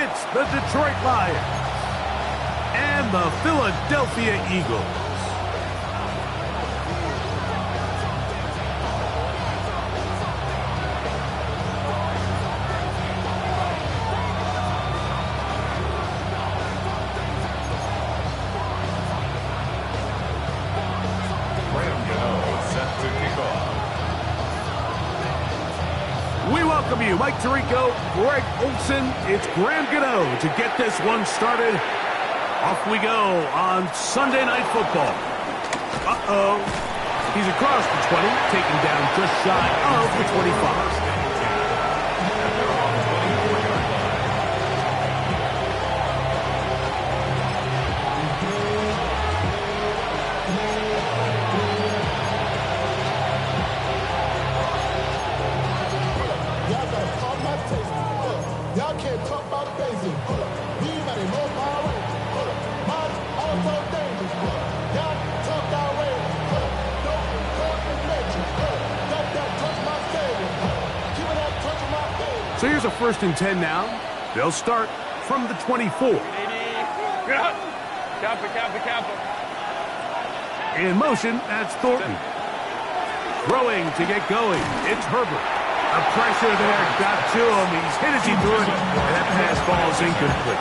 It's the Detroit Lions and the Philadelphia Eagles. We welcome you, Mike Tirico, Greg Olsen. It's Graham Gano to get this one started. Off we go on Sunday Night Football. Uh-oh. He's across the 20, taken down just shy of the 25. So here's a 1st and 10 now. They'll start from the 24. In motion, that's Thornton. Throwing to get going. It's Herbert. The pressure there got to him. He's hit as he threw it, and that pass ball is incomplete.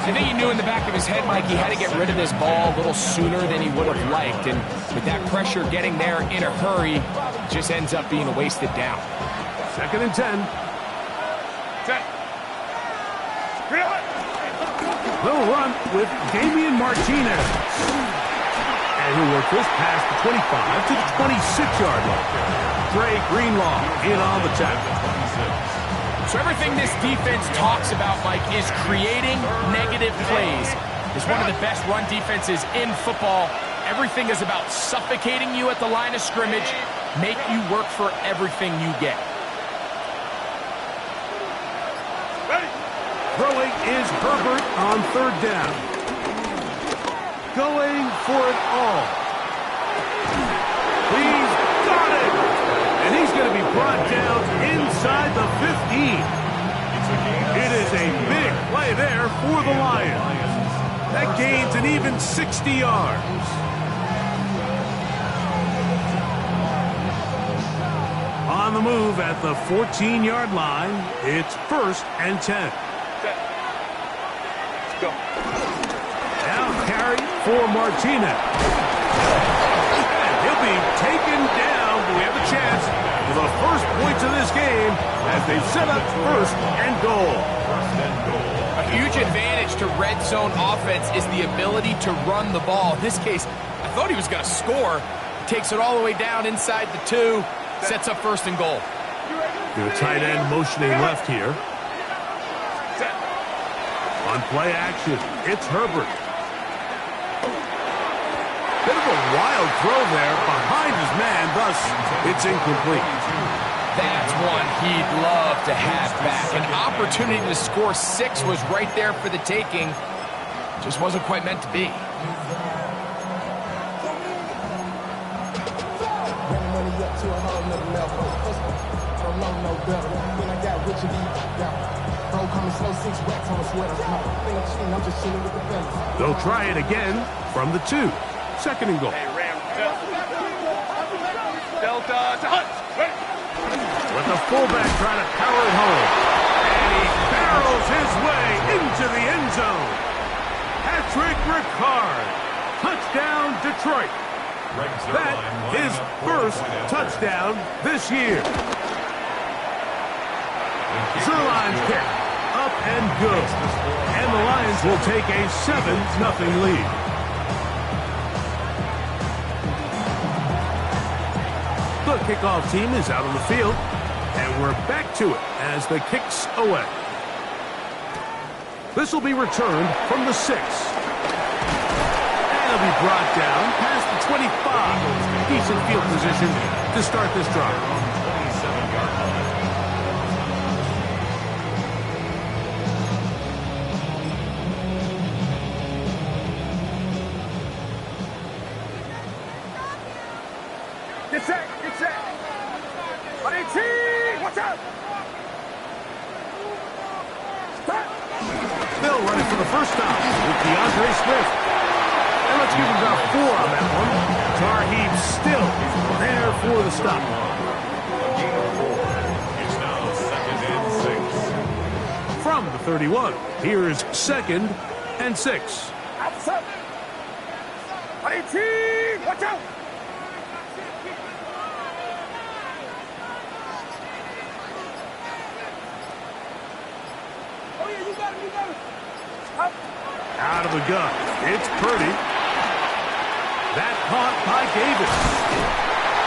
I think he knew in the back of his head, Mike, he had to get rid of this ball a little sooner than he would have liked. And with that pressure getting there in a hurry, it just ends up being a wasted down. 2nd and 10. They'll run with Damian Martinez. And he'll work this past the 25 to the 26-yard line. Dre Greenlaw in on the tackle. So everything this defense talks about, Mike, is creating negative plays. It's one of the best run defenses in football. Everything is about suffocating you at the line of scrimmage, make you work for everything you get. Throwing is Herbert on 3rd down. Going for it all. He's got it! And he's going to be brought down inside the 15. It is a big play there for the Lions. That gains an even 60 yards. On the move at the 14-yard line, it's 1st and 10. Now carry for Martinez. And he'll be taken down, but we have a chance for the first points of this game as they've set up 1st and goal. A huge advantage to red zone offense is the ability to run the ball. In this case, I thought he was going to score. He takes it all the way down inside the 2, sets up 1st and goal. The tight end motioning left here. On play action, it's Herbert. Bit of a wild throw there behind his man, thus it's incomplete. That's one he'd love to have back. An opportunity to score 6 was right there for the taking. Just wasn't quite meant to be. They'll try it again from the 2. 2nd and goal. Delta to Hunt. With the fullback trying to power it home. And he barrels his way into the end zone. Patrick Ricard. Touchdown, Detroit. That his 1st touchdown this year. Zuerlein's kick. Up and good. And the Lions will take a 7-0 lead. The kickoff team is out on the field, and we're back to it as the kick's away. This will be returned from the 6. And it'll be brought down past the 25. Decent field position to start this drive. Get set, get set. 18, watch out. Stop. Still running for the first time with DeAndre Swift. And let's give him about 4 on that one. Tar Heaps still there for the stop. It's now 2nd and 6. From the 31, here's 2nd and 6. Outside. 18. Watch out. Oh, yeah, you got it. You got it. Up. Out of the gun. It's Purdy. That caught by Davis.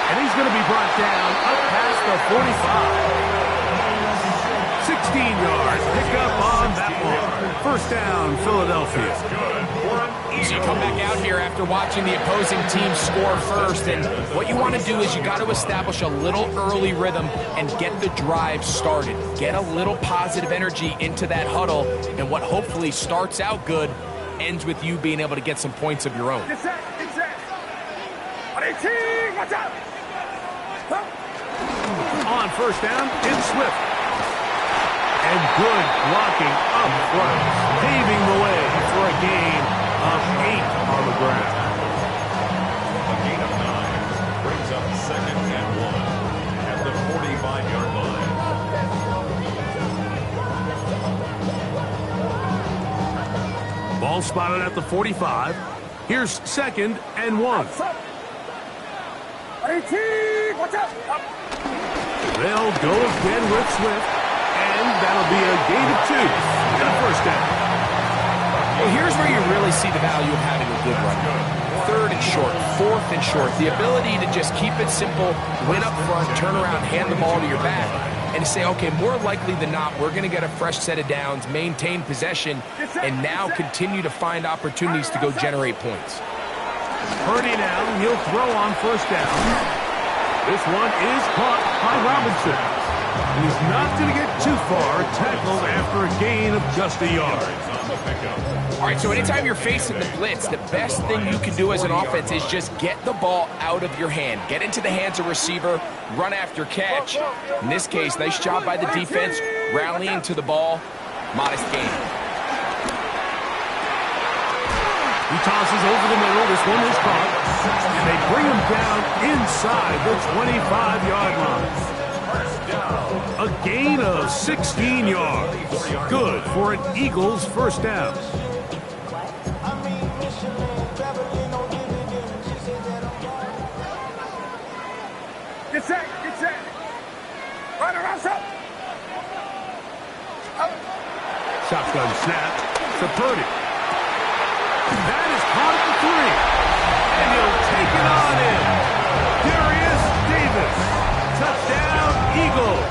And he's going to be brought down up past the 45. 16-yard pickup on that one. First down, Philadelphia. So you come back out here after watching the opposing team score first, and what you want to do is you got to establish a little early rhythm and get the drive started. Get a little positive energy into that huddle, and what hopefully starts out good ends with you being able to get some points of your own. Get set. Get set. 18. Watch out. Up. On first down, it's Swift. And good blocking up front, paving the way for a gain of 8 on the ground. A gain of 9 brings up 2nd and 1 at the 45-yard line. Ball spotted at the 45. Here's 2nd and 1. 18. Watch out. Up. They'll go again with Swift, and that'll be a gain of 2 and a first down. Well, here's where you really see the value of having a good run. 3rd and short, 4th and short. The ability to just keep it simple, win up front, turn around, hand the ball to your back, and to say, okay, more likely than not, we're going to get a fresh set of downs, maintain possession, and now continue to find opportunities to go generate points. Purdy now, he'll throw on first down. This one is caught by Robinson. And he's not going to get too far, tackled after a gain of just a yard. All right, so anytime you're facing the blitz, the best thing you can do as an offense is just get the ball out of your hand. Get into the hands of receiver, run after catch. In this case, nice job by the defense, rallying to the ball. Modest gain. He tosses over the middle. This one is caught. And they bring him down inside the 25-yard line. A gain of 16 yards. Good for an Eagles first down. Get set. Get set. Right around up. Up. Shotgun snap to Purdy. That is caught at the 3. And he'll take it on in. Darius Davis. Touchdown, Eagles.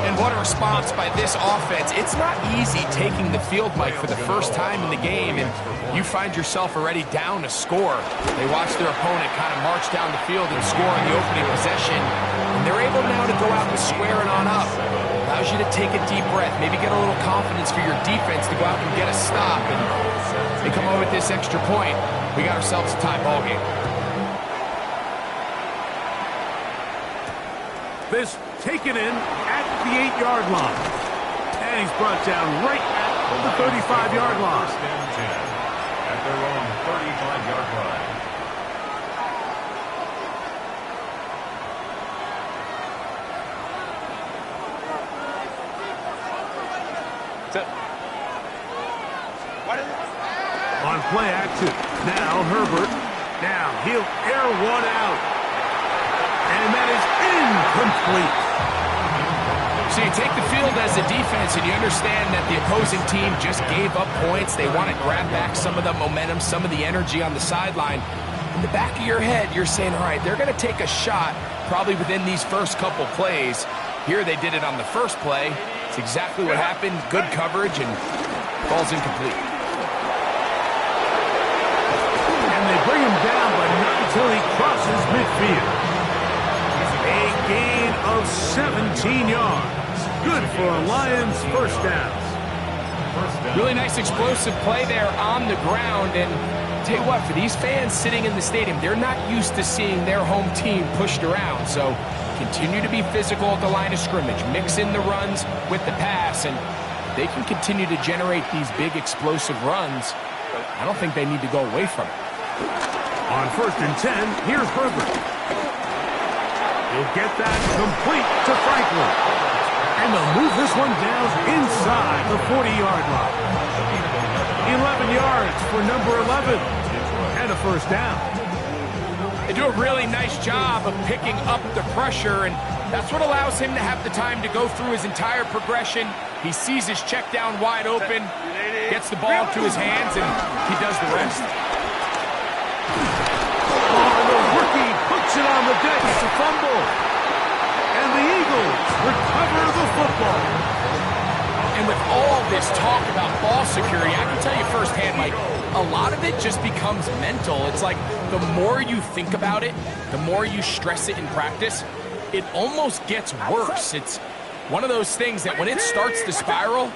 And what a response by this offense. It's not easy taking the field, Mike, for the first time in the game, and you find yourself already down a score. They watch their opponent kind of march down the field and score on the opening possession, and they're able now to go out and square it on up. Allows you to take a deep breath, maybe get a little confidence for your defense to go out and get a stop, and they come over with this extra point. We got ourselves a tie ball game. This taken in at the 8-yard line. And he's brought down right at the 35-yard line. First and 10 at their own 35-yard line. On play action. Now Herbert. Now he'll air one out. And that is incomplete. So you take the field as a defense and you understand that the opposing team just gave up points. They want to grab back some of the momentum, some of the energy on the sideline. In the back of your head, you're saying, all right, they're going to take a shot probably within these first couple plays. Here they did it on the first play. It's exactly what happened. Good coverage and ball's incomplete. And they bring him down, but not until he crosses midfield. A gain of 17 yards. Good for a Lions first down. Really nice explosive play there on the ground. And tell you what, for these fans sitting in the stadium, they're not used to seeing their home team pushed around. So continue to be physical at the line of scrimmage. Mix in the runs with the pass. And they can continue to generate these big explosive runs. I don't think they need to go away from it. On 1st and 10, here's Herbert. He'll get that complete to Franklin. And they'll move this one down inside the 40-yard line. 11 yards for number 11. And a first down. They do a really nice job of picking up the pressure, and that's what allows him to have the time to go through his entire progression. He sees his check down wide open, gets the ball to his hands, and he does the rest. Oh, the rookie puts it on the deck. It's a fumble. And the Eagles recover the football. And with all this talk about ball security, I can tell you firsthand, Mike, a lot of it just becomes mental. It's like the more you think about it, the more you stress it in practice, it almost gets worse. It's one of those things that when it starts to spiral,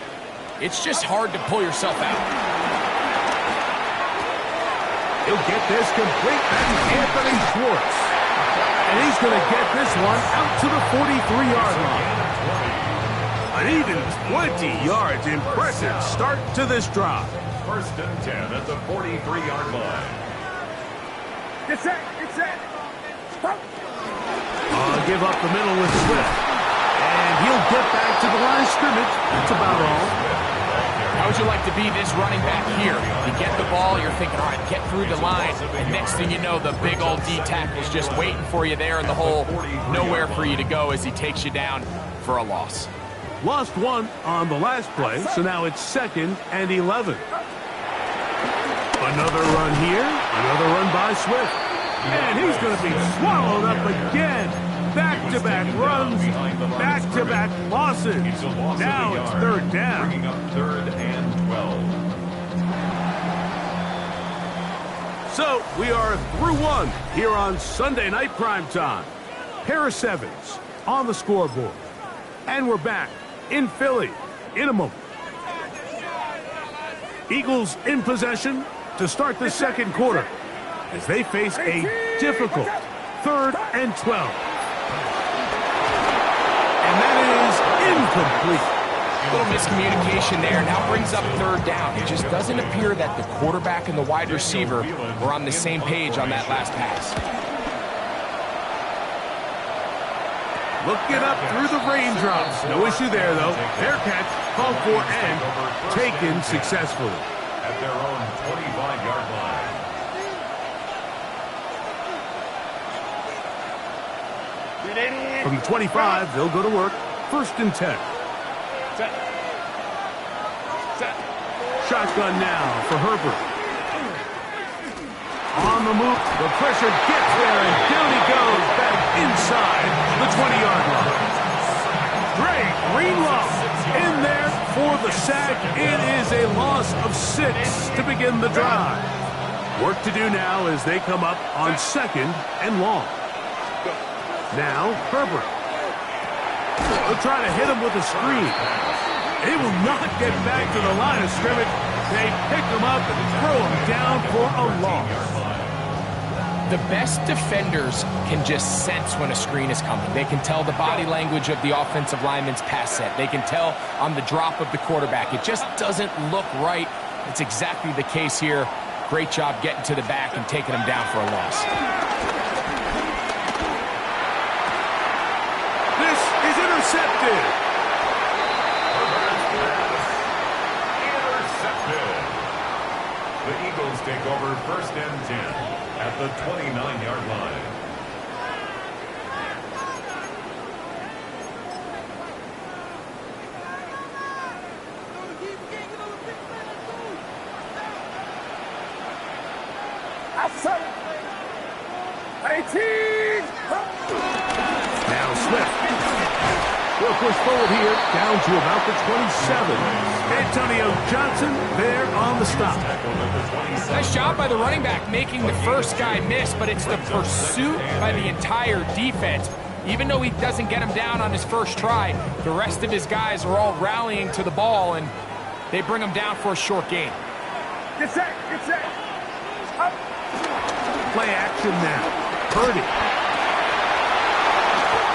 it's just hard to pull yourself out. He'll get this complete. That's Anthony Schwartz. And he's going to get this one out to the 43-yard line. An even 20 yards. Impressive start to this drive. 1st and 10 at the 43-yard line. Get set. Get set. Stop. Give up the middle with Swift. And he'll get back to the line of scrimmage. That's about all. How would you like to be this running back here? You get the ball, you're thinking, all right, get through the line, and next thing you know, the big old D tackle's just waiting for you there in the hole. Nowhere for you to go as he takes you down for a loss. Lost one on the last play, so now it's 2nd and 11. Another run here, another run by Swift. And he's going to be swallowed up again. Back-to-back runs, back-to-back losses. Now it's 3rd down. Bringing up 3rd and 12. So we are through one here on Sunday Night Primetime. Harris Evans on the scoreboard. And we're back in Philly in a moment. Eagles in possession to start the 2nd quarter as they face a difficult 3rd and 12. And that is incomplete. A little miscommunication there. Now brings up 3rd down. It just doesn't appear that the quarterback and the wide receiver were on the same page on that last pass. Looking up through the raindrops. No issue there, though. Fair catch, called for, and taken successfully. At their own 25-yard line. From 25, they'll go to work. 1st and 10. Set. Set. Shotgun now for Herbert. On the move, the pressure gets there, and down he goes back inside the 20-yard line. Dre Greenlaw in there for the sack. It is a loss of 6 to begin the drive. Work to do now as they come up on 2nd and long. Now, Herbert. They'll try to hit him with a screen. They will not get back to the line of scrimmage. They pick him up and throw him down for a loss. The best defenders can just sense when a screen is coming. They can tell the body language of the offensive lineman's pass set. They can tell on the drop of the quarterback. It just doesn't look right. It's exactly the case here. Great job getting to the back and taking him down for a loss. This is intercepted. Intercepted. The Eagles take over 1st and 10 at the 29-yard line. Outside. 18. Now Swift. Will push forward here, down to about the 27. Antonio Johnson there on the stop. Nice job by the running back making the first guy miss, but it's the pursuit by the entire defense. Even though he doesn't get him down on his first try, the rest of his guys are all rallying to the ball, and they bring him down for a short gain. Get set. Get set. Up. Play action now. Purdy.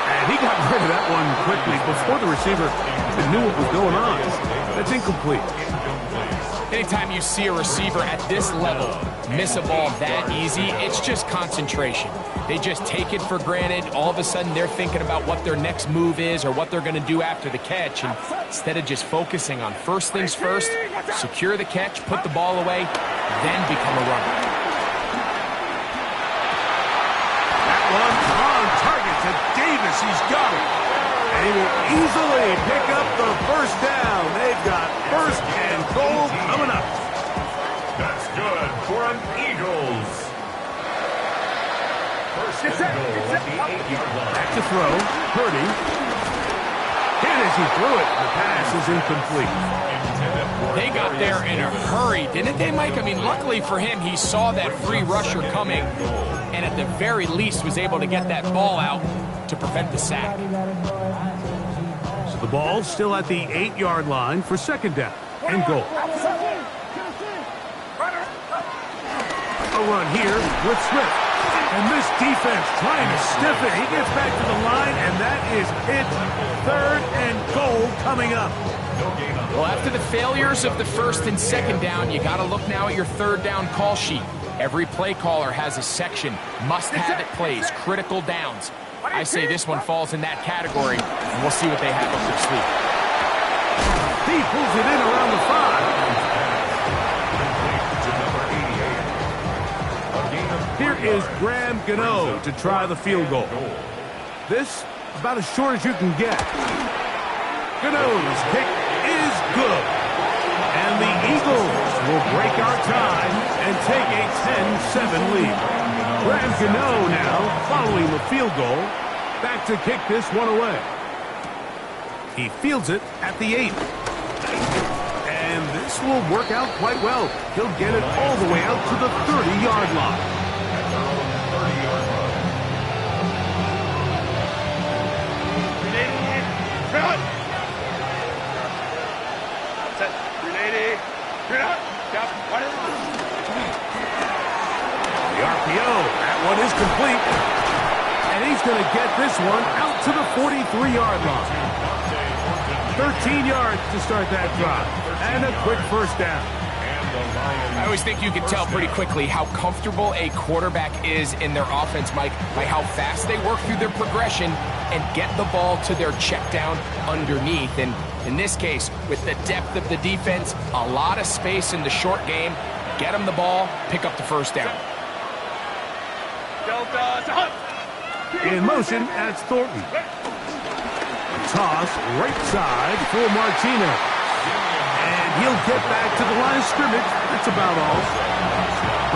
And he got rid of that one quickly before the receiver and knew what was going on. That's incomplete. Anytime you see a receiver at this level miss a ball that easy, it's just concentration. They just take it for granted. All of a sudden, they're thinking about what their next move is or what they're going to do after the catch. And instead of just focusing on first things first, secure the catch, put the ball away, then become a runner. That one's on target to Davis. He's got it. And he will easily pick up the first down. They've got first and goal coming up. That's good for an Eagles. First and goal at the 8-yard line. Back to throw. Purdy. And as he threw it, the pass is incomplete. They got there in a hurry, didn't they, Mike? I mean, luckily for him, he saw that free rusher coming and at the very least was able to get that ball out to prevent the sack. So the ball's still at the 8-yard line for second down and goal. A run here with Swift. And this defense trying to stiff it. He gets back to the line, and that is it. Third and goal coming up. Well, after the failures of the first and second down, you got to look now at your third down call sheet. Every play caller has a section, must-have-it plays, critical downs. I say this one falls in that category, and we'll see what they have up their sleeve. He pulls it in around the 5. Here is Graham Gano to try the field goal. This about as short as you can get. Gano's kick is good. And the Eagles will break our tie and take a 10-7 lead. Graham Gano now following the field goal. Back to kick this one away. He fields it at the 8. And this will work out quite well. He'll get it all the way out to the 30-yard line. The RPO, that one is complete. And he's going to get this one out to the 43-yard line. 13 yards to start that drive. And a quick first down. I always think you can tell pretty quickly how comfortable a quarterback is in their offense, Mike, by how fast they work through their progression and get the ball to their check down underneath. And in this case, with the depth of the defense, a lot of space in the short game, get them the ball, pick up the first down. In motion, that's Thornton. Toss right side for Martino. And he'll get back to the line of scrimmage. That's about all.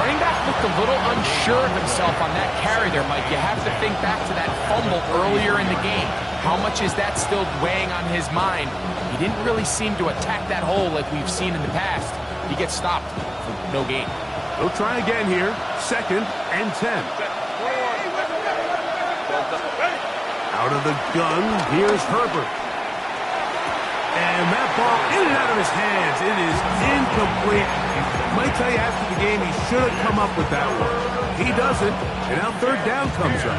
Running back looked a little unsure of himself on that carry there, Mike. You have to think back to that fumble earlier in the game. How much is that still weighing on his mind? He didn't really seem to attack that hole like we've seen in the past. He gets stopped for no gain. They'll try again here. Second and 10. Out of the gun, here's Herbert. And that ball in and out of his hands. It is incomplete. Might tell you after the game he should have come up with that one. He doesn't, and now third down comes up.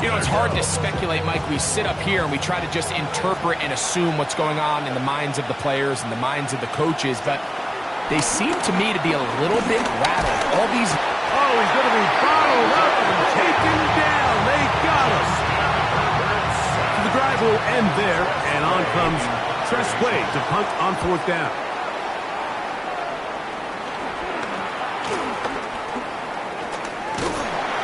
You know, it's hard to speculate, Mike. We sit up here and we try to just interpret and assume what's going on in the minds of the players and the minds of the coaches, but they seem to me to be a little bit rattled. All these... Oh, he's going to be bottled up and taken down. They got us. The drive will end there, and on comes Tress Way to punt on fourth down.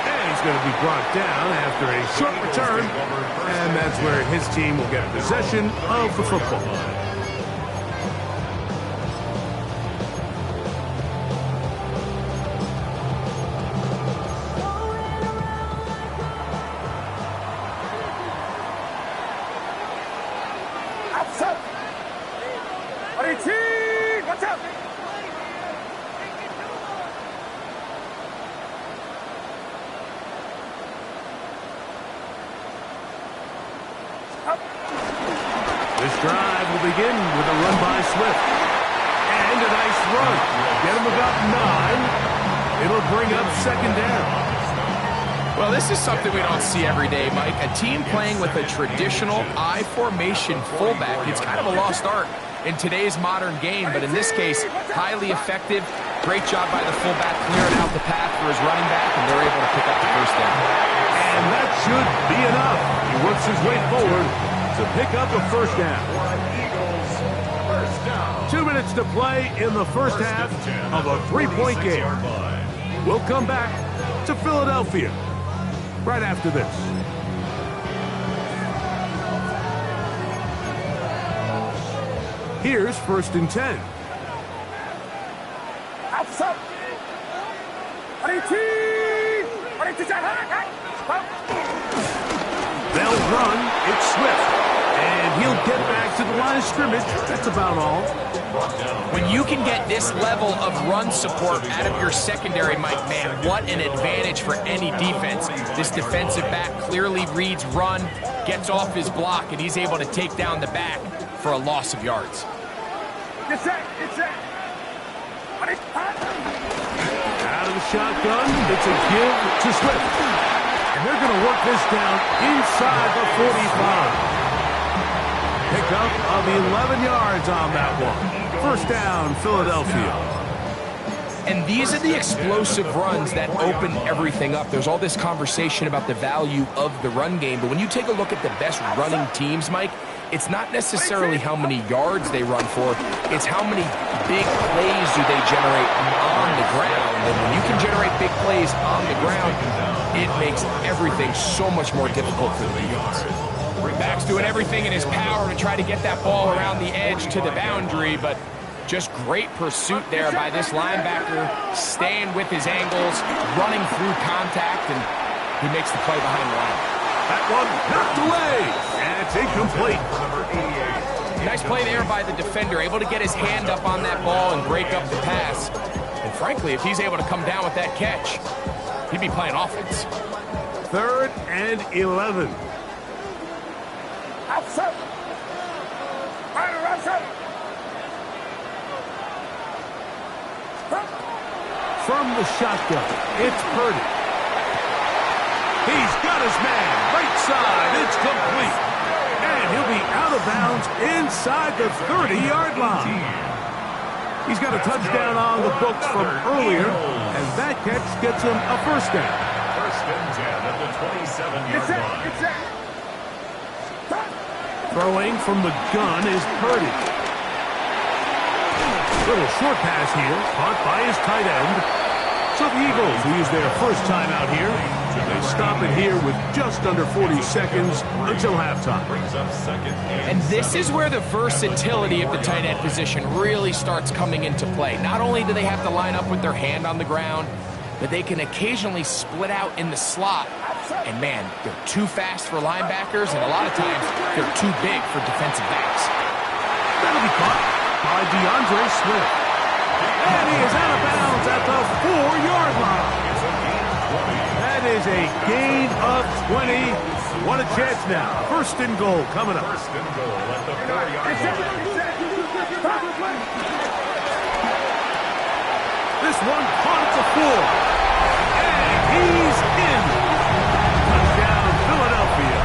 And he's going to be brought down after a short return, and that's where his team will get possession of the football. This drive will begin with a run by Swift. And a nice run. Get him about 9. It'll bring up second down. Well, this is something we don't see every day, Mike. A team playing with a traditional I formation fullback. It's kind of a lost art in today's modern game, but in this case, highly effective. Great job by the fullback clearing out the path for his running back, and they're able to pick up the first down. And that should be enough. He works his way forward to pick up a first down. 2 minutes to play in the first half of a 3-point game. We'll come back to Philadelphia right after this. Here's 1st and 10. 앞서. They'll run. It's Swift. And he'll get back to the line of scrimmage. That's about all. When you can get this level of run support out of your secondary, Mike, man, what an advantage for any defense. This defensive back clearly reads run, gets off his block, and he's able to take down the back for a loss of yards. Out of the shotgun, it's a give to Swift. And they're going to work this down inside the 45. Pickup of 11 yards on that one. First down, Philadelphia. And these are the explosive runs that open everything up. There's all this conversation about the value of the run game, but when you take a look at the best running teams, Mike, it's not necessarily how many yards they run for, it's how many big plays do they generate on the ground. And when you can generate big plays on the ground, it makes everything so much more difficult for the defense. Back's doing everything in his power to try to get that ball around the edge to the boundary, but just great pursuit there by this linebacker, staying with his angles, running through contact, and he makes the play behind the line. That one knocked away, and it's incomplete. Nice play there by the defender, able to get his hand up on that ball and break up the pass. And frankly, if he's able to come down with that catch, he'd be playing offense. 3rd and 11. From the shotgun, it's Purdy. He's got his man, right side, it's complete. And he'll be out of bounds inside the 30-yard line. He's got a touchdown on the books from earlier, and that catch gets him a first down. 1st and 10 at the 27-yard line. Throwing from the gun is Purdy. Little short pass here, caught by his tight end. So the Eagles, who use their first time out here, they stop it here with just under 40 seconds until halftime. And this is where the versatility of the tight end position really starts coming into play. Not only do they have to line up with their hand on the ground, but they can occasionally split out in the slot. And man, they're too fast for linebackers, and a lot of times they're too big for defensive backs. That'll be caught by DeAndre Swift. And he is out of bounds at the 4-yard line. That is a gain of 20. What a chance now. 1st and goal coming up. 1st and goal at the 4-yard line. This one caught at the 4. And he's in. Touchdown, Philadelphia.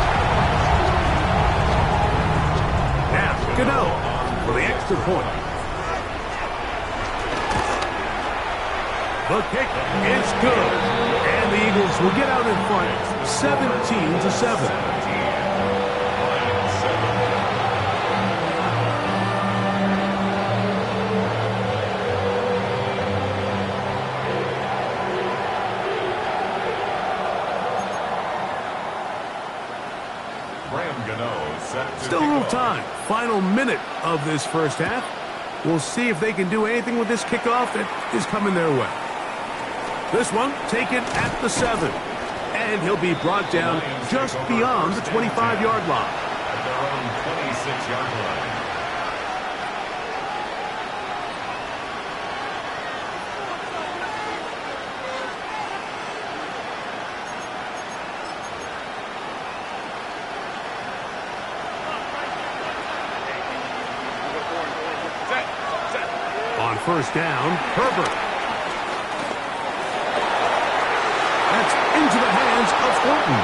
Now, Gano for the extra point. The kick is good. And the Eagles will get out in front 17-7. Still a little time. Final minute of this first half. We'll see if they can do anything with this kickoff that is coming their way. This one taken at the 7. And he'll be brought down just beyond the 25-yard line. At their own 26-yard line. On first down, Herbert. That's into the hands Orton.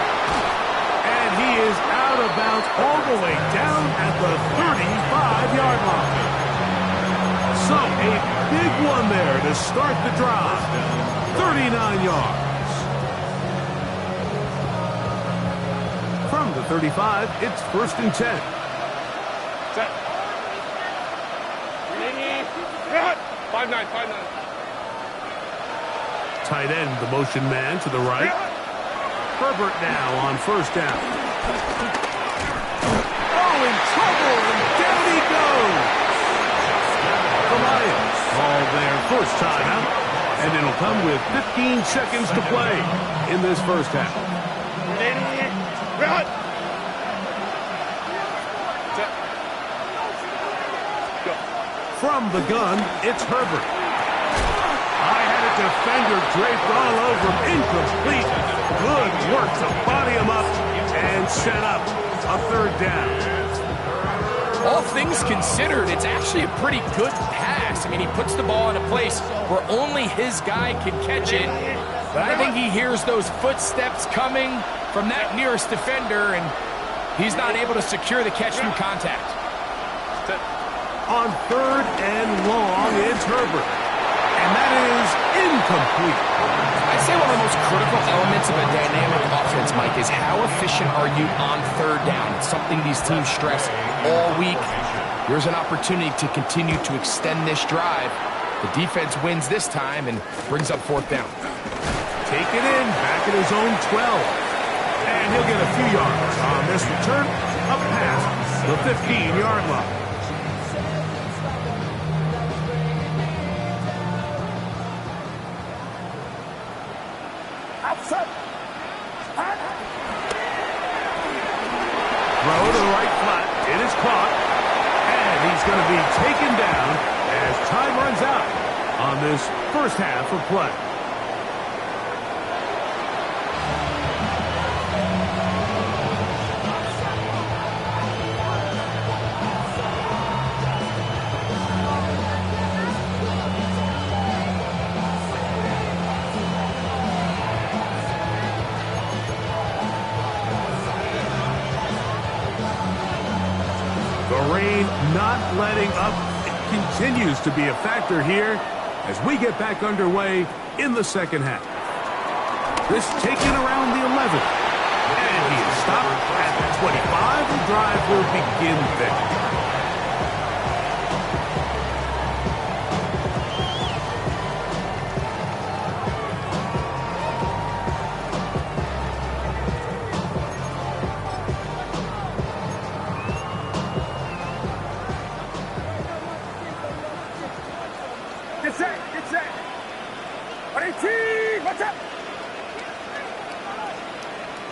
And he is out of bounds all the way down at the 35-yard line. So a big one there to start the drive. 39 yards. From the 35, it's 1st and 10. Set. 5-9, 5-9. Tight end, the motion man to the right. Herbert now on 1st down. Oh, in trouble, and down he goes. The Lions call their first timeout, and it'll come with 15 seconds to play in this first half. From the gun, it's Herbert. I had a defender draped all over him. Incomplete. Good work to body him up and set up a 3rd down. All things considered, it's actually a pretty good pass. I mean, he puts the ball in a place where only his guy can catch it. But I think he hears those footsteps coming from that nearest defender, and he's not able to secure the catch through contact. On 3rd and long, it's Herbert. And that is incomplete. I'd say one of the most critical elements of a dynamic offense, Mike, is how efficient are you on 3rd down? It's something these teams stress all week. Here's an opportunity to continue to extend this drive. The defense wins this time and brings up 4th down. Take it in, back at his own 12. And he'll get a few yards on this return, up past the 15-yard line. Throw to the right flat. It is caught. And he's going to be taken down as time runs out on this first half of play. The rain not letting up continues to be a factor here as we get back underway in the second half. This taken around the 11. And he is stopped at the 25. The drive will begin there. Get set, get set. 18, watch out.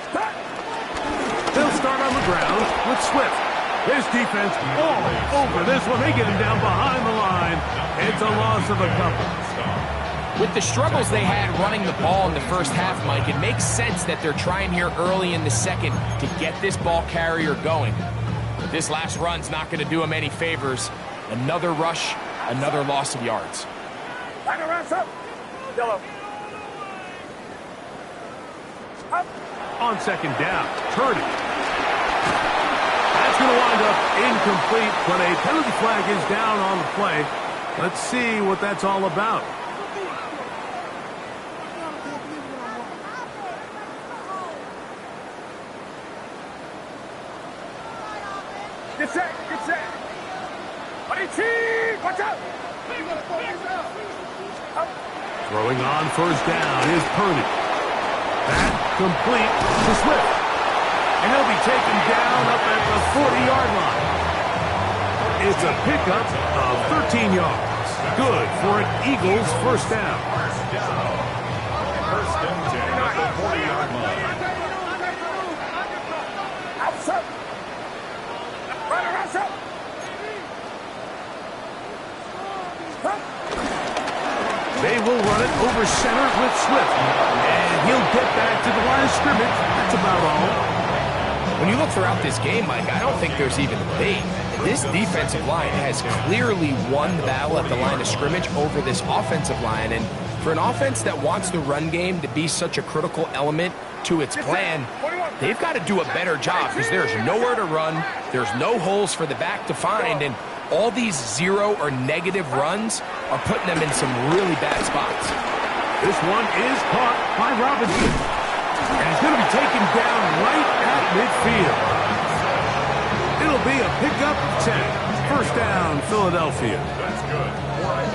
Start. They'll start on the ground with Swift. His defense all over this one. They get him down behind the line. It's a loss of a couple. With the struggles they had running the ball in the first half, Mike, it makes sense that they're trying here early in the second to get this ball carrier going. But this last run's not going to do him any favors. Another rush, another loss of yards. Line around, up. Yellow. Up. On second down, Purdy. That's going to wind up incomplete, but a penalty flag is down on the play. Let's see what that's all about. Get set, get set. 18, watch out. Up. Throwing on first down is Purdy. That complete to Swift. And he'll be taken down up at the 40-yard line. It's a pickup of 13 yards. Good for an Eagles first down. First and 10 at the 40-yard line. Outside. Right around, up. They will run it over center with Swift. And he'll get back to the line of scrimmage. That's about all. When you look throughout this game, Mike, I don't think there's even a debate. This defensive line has clearly won the battle at the line of scrimmage over this offensive line, and For an offense that wants the run game to be such a critical element to its plan, they've got to do a better job because there's nowhere to run, there's no holes for the back to find, and all these zero or negative runs are putting them in some really bad spots. This one is caught by Robinson. And he's going to be taken down right at midfield. It'll be a pickup 10. First down, Philadelphia. That's good.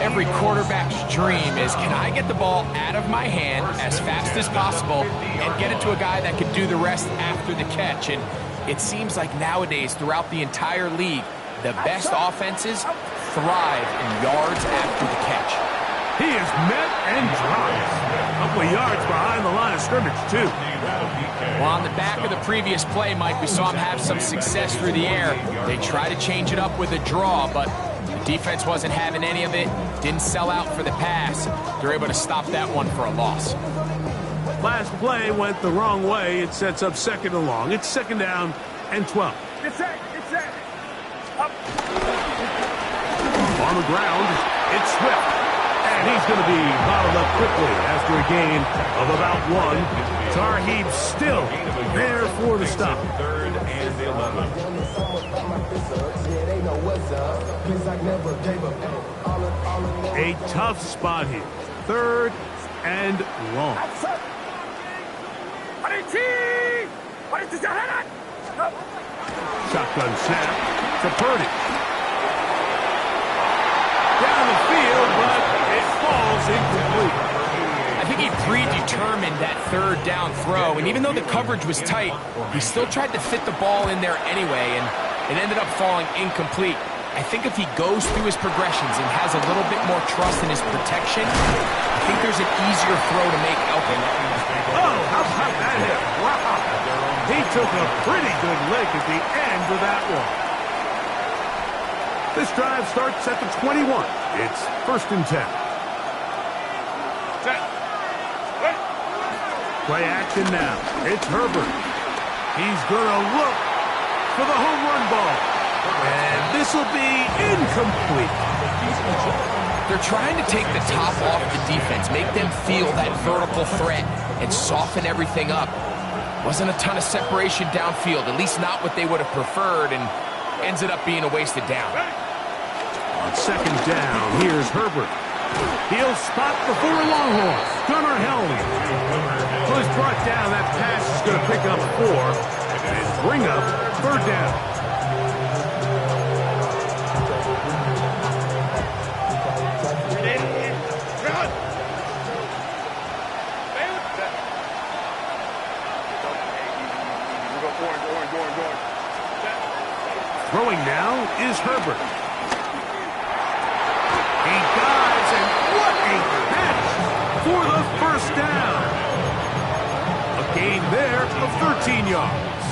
Every quarterback's dream is, can I get the ball out of my hand as fast as possible and get it to a guy that can do the rest after the catch? And it seems like nowadays, throughout the entire league, the best offenses thrive in yards after the catch. He is met and dropped. A couple of yards behind the line of scrimmage, too. Well, on the back of the previous play, Mike, we saw him have some success through the air. They try to change it up with a draw, but the defense wasn't having any of it. Didn't sell out for the pass. They're able to stop that one for a loss. Last play went the wrong way. It sets up second and long. It's second down and 12. Get set. Up. On the ground, it's Swift. And he's going to be bottled up quickly after a gain of about 1. Tarheeb still there for the stop. Third and 11. A tough spot here. Third and long. Shotgun snap to Purdy. Down the field, but it falls incomplete. I think he predetermined that third down throw, and even though the coverage was tight, he still tried to fit the ball in there anyway, and it ended up falling incomplete. I think if he goes through his progressions and has a little bit more trust in his protection, I think there's an easier throw to make out there. Oh, how about that hit? Wow. He took a pretty good lick at the end of that one. This drive starts at the 21. It's first and 10. Set. Wait. Play action now. It's Herbert. He's going to look for the home run ball. And this will be incomplete. They're trying to take the top off the defense, make them feel that vertical threat, and soften everything up. Wasn't a ton of separation downfield, at least not what they would have preferred, and ends it up being a wasted down. On second down, here's Herbert. He'll spot the four Longhorns. Gunnar Helmy. Well, he's brought down. That pass is going to pick up 4 and bring up third down. Throwing now is Herbert. He dives, and what a catch for the first down. A gain there of 13 yards.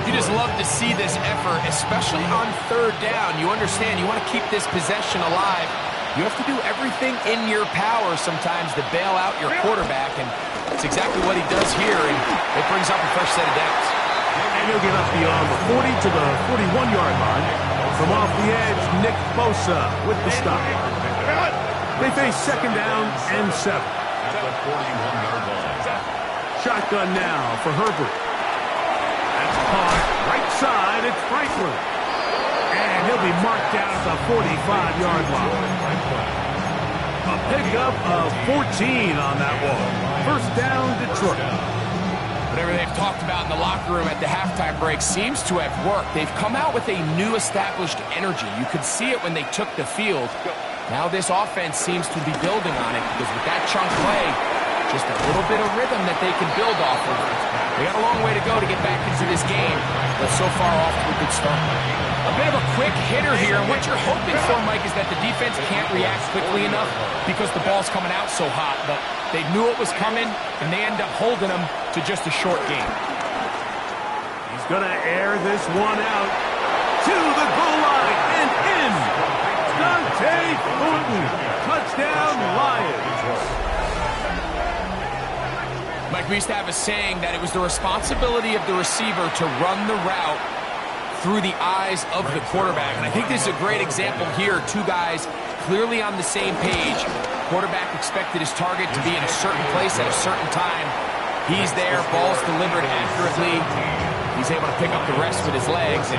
You just love to see this effort, especially on third down. You understand, you want to keep this possession alive. You have to do everything in your power sometimes to bail out your quarterback, and that's exactly what he does here, and it brings up a fresh set of downs. And he'll get up beyond the 40 to the 41-yard line. From off the edge, Nick Bosa with the stop. They face second down and 7. At the 41-yard line. Shotgun now for Herbert. That's caught right side. It's Franklin. And he'll be marked down at the 45-yard line. A pickup of 14 on that one. First down, Detroit. Whatever they've talked about in the locker room at the halftime break seems to have worked. They've come out with a new established energy. You could see it when they took the field. Now this offense seems to be building on it because with that chunk play, just a little bit of rhythm that they can build off of. They got a long way to go to get back into this game, but so far off to a good start. A bit of a quick hitter here, and what you're hoping for, Mike, is that the defense can't react quickly enough because the ball's coming out so hot, but they knew it was coming, and they end up holding them to just a short game. He's going to air this one out to the goal line and in. Dante Thornton, touchdown Lions. Mike, we used to have a saying that it was the responsibility of the receiver to run the route through the eyes of the quarterback. And I think this is a great example here. Two guys clearly on the same page, quarterback expected his target to be in a certain place at a certain time. He's there, ball's delivered accurately. He's able to pick up the rest with his legs, and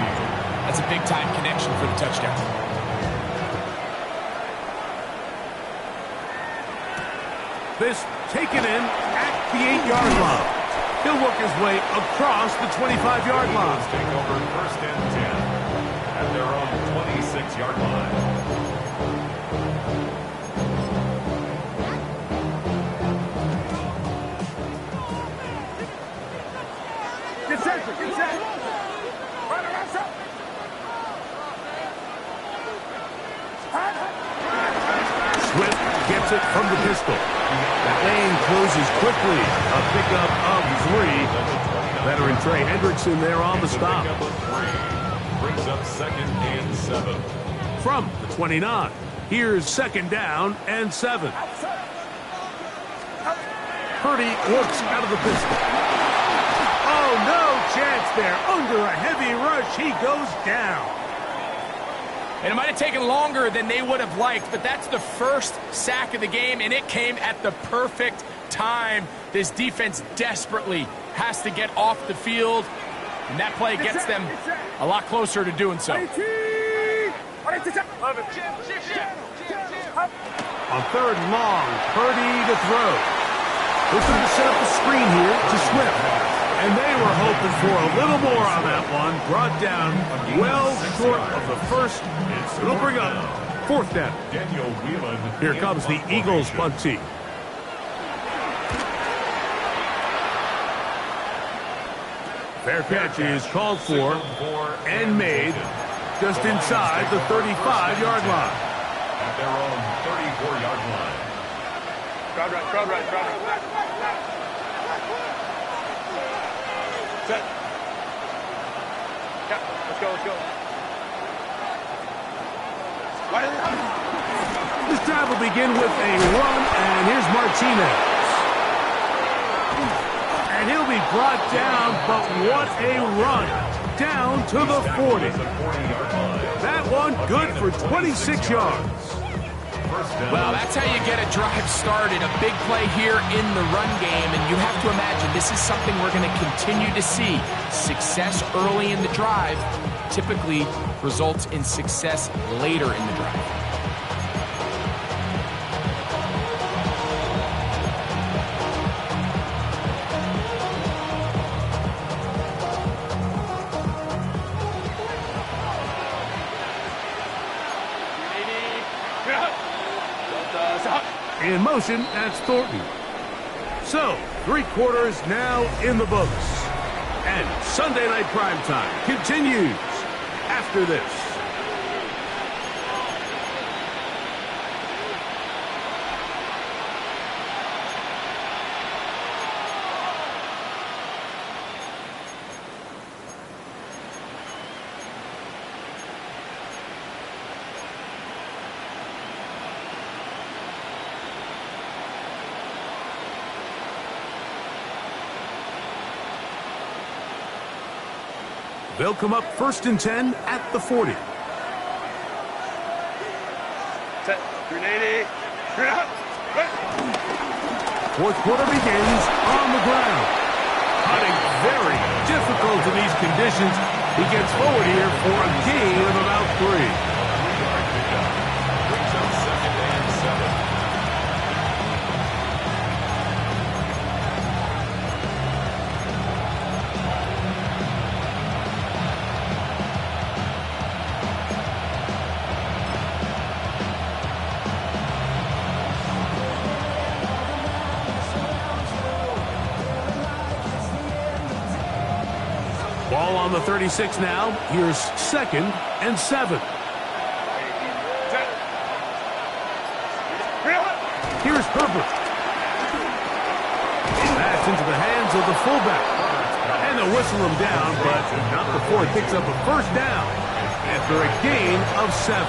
that's a big-time connection for the touchdown. This taken in at the 8-yard line. He'll work his way across the 25-yard line. Take over 1st and 10 at their own 26-yard line. Get set, get set. Run around, set. Swift gets it from the pistol. That lane closes quickly. A pickup of 3. Veteran Trey Hendrickson there on the stop. Brings up 2nd and 7. From the 29. Here's 2nd down and 7. Purdy looks out of the pistol. Oh, no chance there. Under a heavy rush, he goes down. And it might have taken longer than they would have liked, but that's the first sack of the game, and it came at the perfect time. This defense desperately has to get off the field, and that play gets them a lot closer to doing so. On 3rd and long, Purdy to throw. Looking to set up the screen here to Swift. And they were hoping for a little more on that one. Brought down well short of the first. It'll bring up 4th down. Daniel Whelan. Here comes the Eagles punt team. Fair catch is called for and made just inside the 35-yard line. At their own 34-yard line. Crowd right, crowd right, crowd right. Set. Yeah, let's go, let's go. This drive will begin with a run, and here's Martinez. And he'll be brought down, but what a run. Down to the 40. That one good for 26 yards. Well, that's how you get a drive started. A big play here in the run game, and you have to imagine this is something we're going to continue to see. Success early in the drive typically results in success later in the drive. In motion, that's Thornton. So, 3 quarters now in the books. And Sunday Night Primetime continues after this. They'll come up 1st and 10 at the 40. Set. 380. 4th quarter begins on the ground. Hunting very difficult in these conditions. He gets forward here for a gain of about 3. Brings up 2nd and 7. Ball on the 36 now. Here's 2nd and 7. Here's Herbert. That's into the hands of the fullback. And they'll whistle him down, but not before he picks up a 1st down after a gain of 7.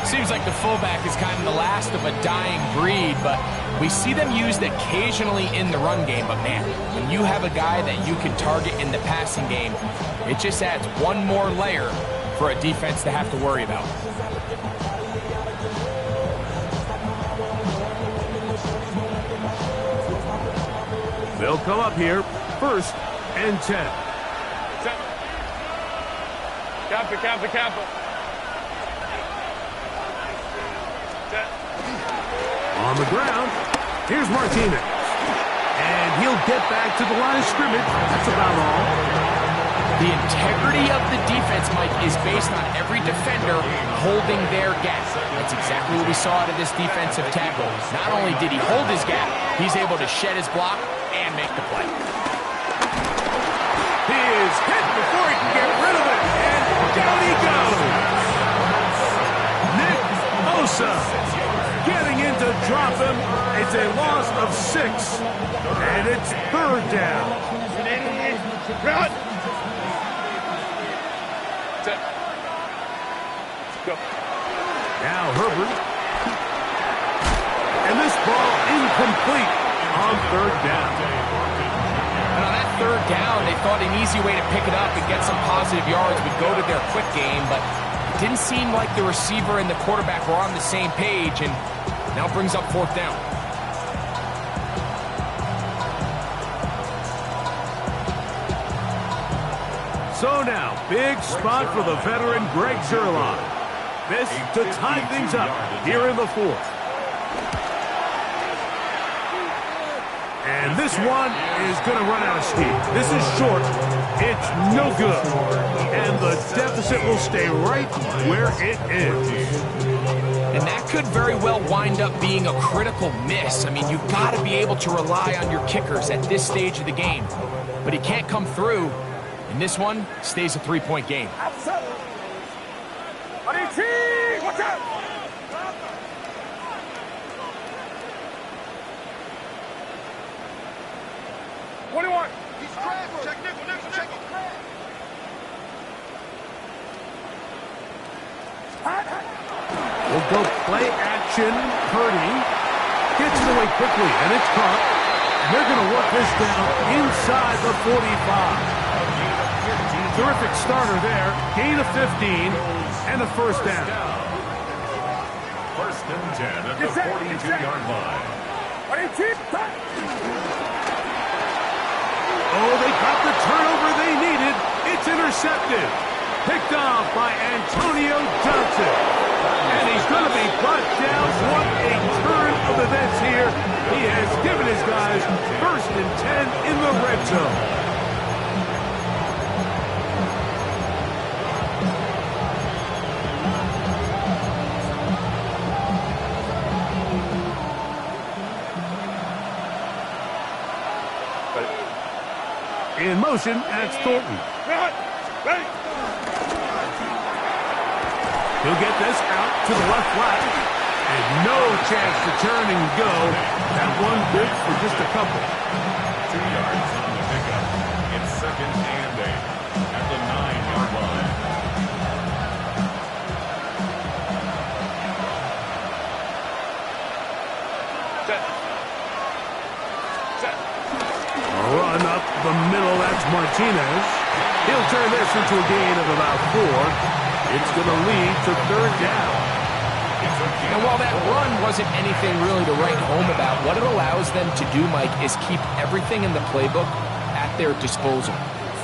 Seems like the fullback is kind of the last of a dying breed, but we see them used occasionally in the run game. But man, when you have a guy that you can target in the passing game, it just adds one more layer for a defense to have to worry about. They'll come up here, 1st and 10. Campo. On the ground, here's Martinez. And he'll get back to the line of scrimmage. That's about all. The integrity of the defense, Mike, is based on every defender holding their gap. That's exactly what we saw out of this defensive tackle. Not only did he hold his gap, he's able to shed his block and make the play. He is hit before he can get rid of it. And down he goes. Nick Bosa getting in to drop him. It's a loss of 6. And it's 3rd down. Run. Now Herbert. And this ball incomplete on 3rd down. And on that 3rd down, they thought an easy way to pick it up and get some positive yards would go to their quick game, but it didn't seem like the receiver and the quarterback were on the same page, and now brings up 4th down. So now, big spot for the veteran Greg Zuerlein. This to tie things up here in the 4th. And this one is going to run out of steam. This is short. It's no good. And the deficit will stay right where it is. And that could very well wind up being a critical miss. I mean, you've got to be able to rely on your kickers at this stage of the game. But he can't come through. And this one stays a 3-point game. Watch out! What do you want? He's cracked. Check nickel. Check it. We'll go play action. Purdy gets it away quickly, and it's caught. And they're going to work this down inside the 45. Terrific starter there. Gain of 15 and a 1st down. 1st and 10 at the 42-yard line. Oh, they got the turnover they needed. It's intercepted. Picked off by Antonio Johnson. And he's going to be brought down. What a turn of events here. He has given his guys 1st and 10 in the red zone. In motion, that's Thornton. He'll get this out to the left flat. And no chance to turn and go. That one good for just a couple. 2 yards on the pickup. It's 2nd and 8 at the 9-yard line. Run up the middle, that's Martinez. He'll turn this into a gain of about 4. It's going to lead to 3rd down. And while that run wasn't anything really to write home about, what it allows them to do, Mike, is keep everything in the playbook at their disposal.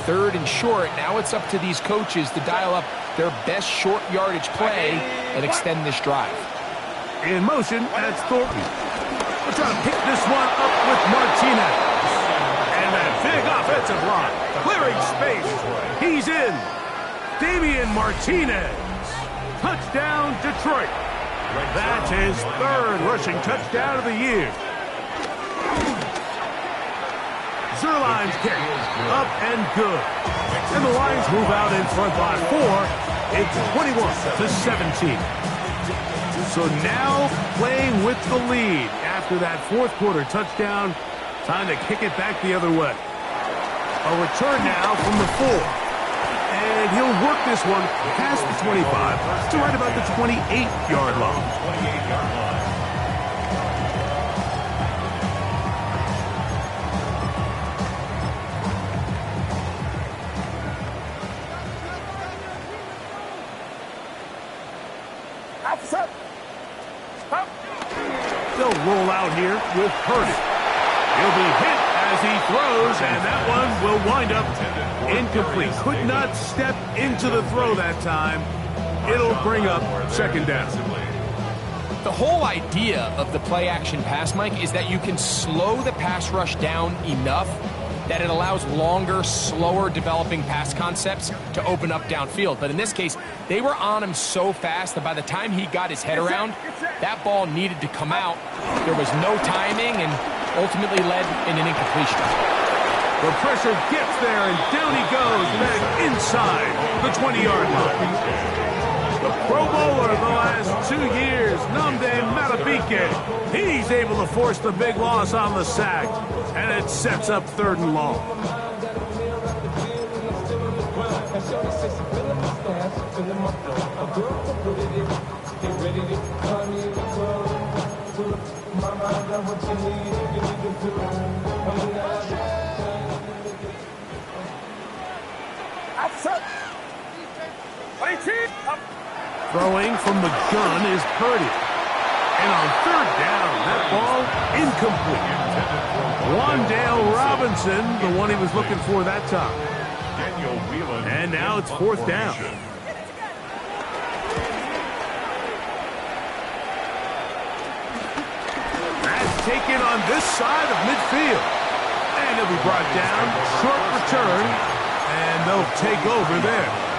3rd and short, now it's up to these coaches to dial up their best short yardage play and extend this drive. In motion, that's Thornton. We're trying to pick this one up with Martinez. And that big offensive line, clearing space. He's in. Damian Martinez. Touchdown, Detroit. That's his 3rd rushing touchdown of the year. Zuerlein's kick, up and good. And the Lions move out in front by 4. It's 21-17. So now playing with the lead after that 4th quarter touchdown. Time to kick it back the other way. A return now from the 4. And he'll work this one past the 25 to right about the 28-yard line. 28-yard line. They'll roll out here with Purdy. He'll be hit as he throws, and that one will wind up incomplete. Could not step into the throw that time. It'll bring up second down. The whole idea of the play-action pass, Mike, is that you can slow the pass rush down enough that it allows longer, slower developing pass concepts to open up downfield. But in this case, they were on him so fast that by the time he got his head around, that ball needed to come out. There was no timing and ultimately led in an incompletion. The pressure gets there, and down he goes, then inside the 20-yard line. The Pro Bowler the last 2 years, Nnamdi Madubuike. He's able to force the big loss on the sack, and it sets up 3rd and long. Throwing from the gun is Purdy. And on 3rd down, that ball incomplete. Wan'Dale Robinson, the one he was looking for that time. And now it's 4th down. That's taken on this side of midfield. And he'll be brought down. Short return. And they'll take over there.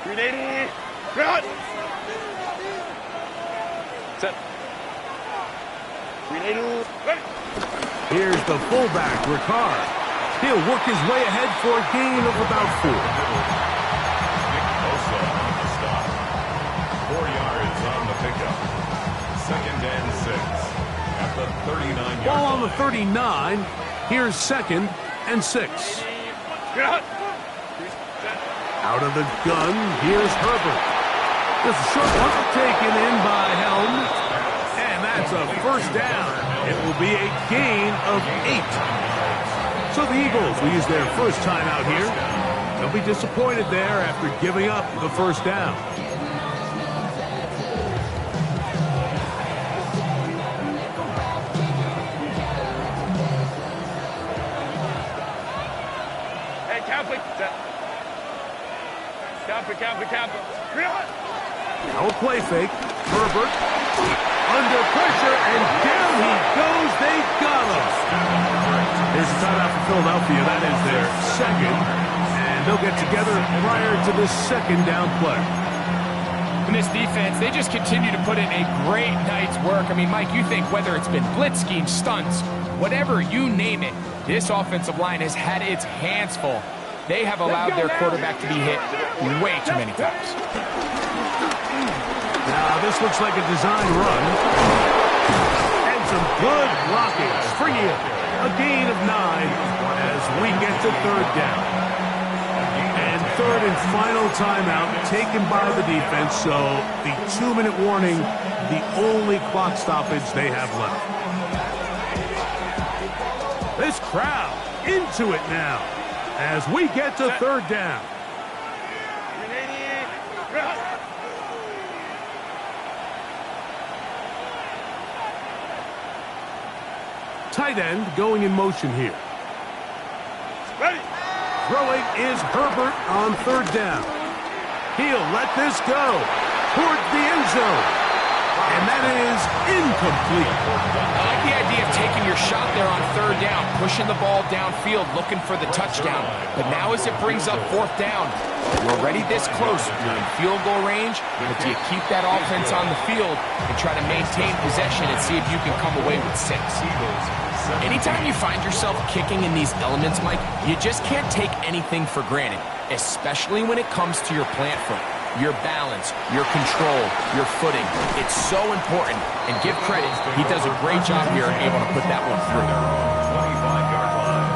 380. Run. Set. 380. Ready. Here's the fullback, Ricard. He'll work his way ahead for a gain of about 4. Nick Bosa on the stop. 4 yards on the pickup. 2nd and 6 at the 39-yard line. Ball on the 39. Here's 2nd and 6. Run. Out of the gun, here's Herbert. This short one taken in by Helm. And that's a 1st down. It will be a gain of 8. So the Eagles will use their first time out here. They'll be disappointed there after giving up the 1st down. Hey, Catholic. Catholic. Now a play fake. Herbert under pressure, and down he goes. They got him. Here's a timeout for Philadelphia. That is their 2nd. And they'll get together prior to this 2nd down play. In this defense, they just continue to put in a great night's work. I mean, Mike, you think whether it's been blitz schemes, stunts, whatever you name it, this offensive line has had its hands full. They have allowed their quarterback to be hit way too many times. Now, this looks like a design run. And some good blocking. Springing it. A gain of 9 as we get to 3rd down. And 3rd and final timeout taken by the defense. So the 2-minute warning, the only clock stoppage they have left. This crowd into it now as we get to 3rd down. 380. Run. Tight end going in motion here. Ready. Throwing is Herbert on 3rd down. He'll let this go towards the end zone. And that is incomplete. I like the idea of taking your shot there on 3rd down, pushing the ball downfield, looking for the touchdown. But now as it brings up 4th down, you're already this close. You're in field goal range, but do you keep that offense on the field and try to maintain possession and see if you can come away with 6? Anytime you find yourself kicking in these elements, Mike, you just can't take anything for granted, especially when it comes to your plant foot. Your balance, your control, your footing. It's so important. And give credit, he does a great job here able to put that one through. 25-yard line.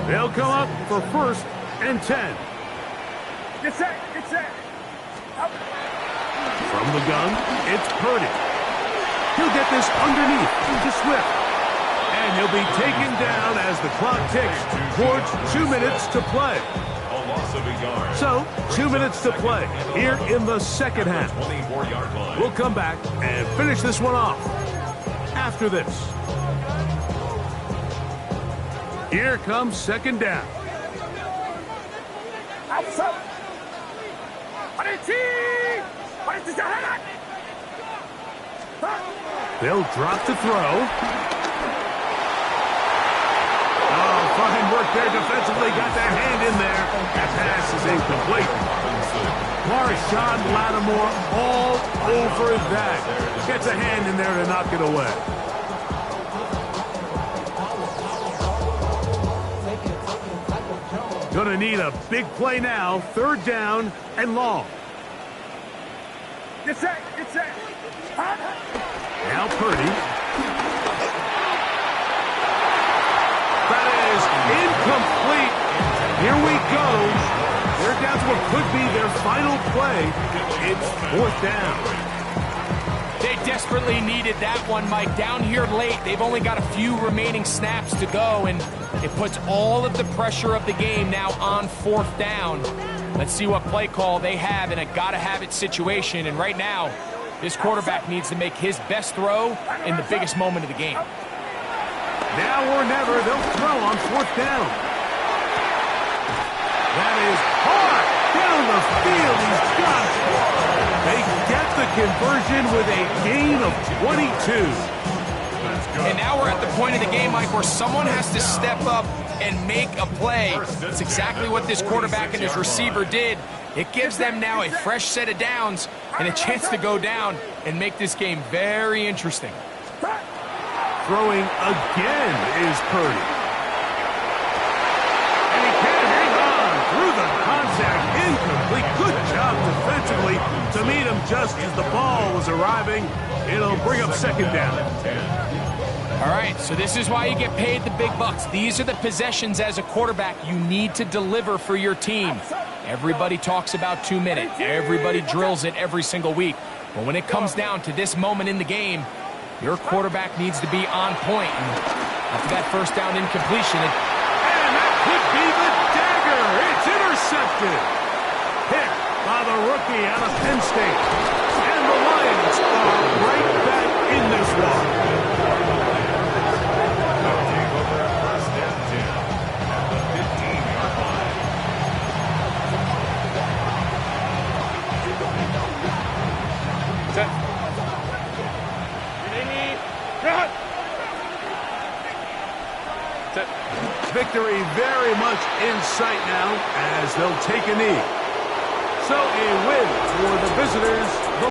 They'll come up for 1st and 10. Get set. Up. From the gun, it's Purdy. He'll get this underneath to Swift. And he'll be taken down as the clock ticks towards 2 minutes to play. loss of a yard. So, 2 minutes to play here in the second half. 24-yard line. We'll come back and finish this one off after this. Here comes second down. They'll drop to throw. Oh, fine work there defensively. Got their hand in there. That pass is incomplete. Marshawn Lattimore all over that. Gets a hand in there to knock it away. Gonna need a big play now. Third down and long. Get set, get set. Now Purdy. That is incomplete. Here we go. They're down to what could be their final play. It's fourth down. They desperately needed that one, Mike. Down here late, they've only got a few remaining snaps to go, and it puts all of the pressure of the game now on fourth down. Let's see what play call they have in a gotta-have-it situation, and right now, this quarterback needs to make his best throw in the biggest moment of the game. Now or never, they'll throw on fourth down. That is hard down the field. He's got it. They get the conversion with a gain of 22. And now we're at the point of the game, Mike, where someone has to step up and make a play. That's exactly what this quarterback and his receiver did. It gives them now a fresh set of downs and a chance to go down and make this game very interesting. Throwing again is Purdy. And he can't hang on through the contact. Incomplete. Good job defensively to meet him just as the ball was arriving. It'll bring up second down. All right, so this is why you get paid the big bucks. These are the possessions as a quarterback you need to deliver for your team. Everybody talks about 2 minutes. Everybody drills it every single week. But when it comes down to this moment in the game, your quarterback needs to be on point. And after that first down incompletion, and that could be the dagger. It's intercepted. Hit by the rookie out of Penn State. And the Lions are right back in this one. Victory very much in sight now as they'll take a knee. So a win for the visitors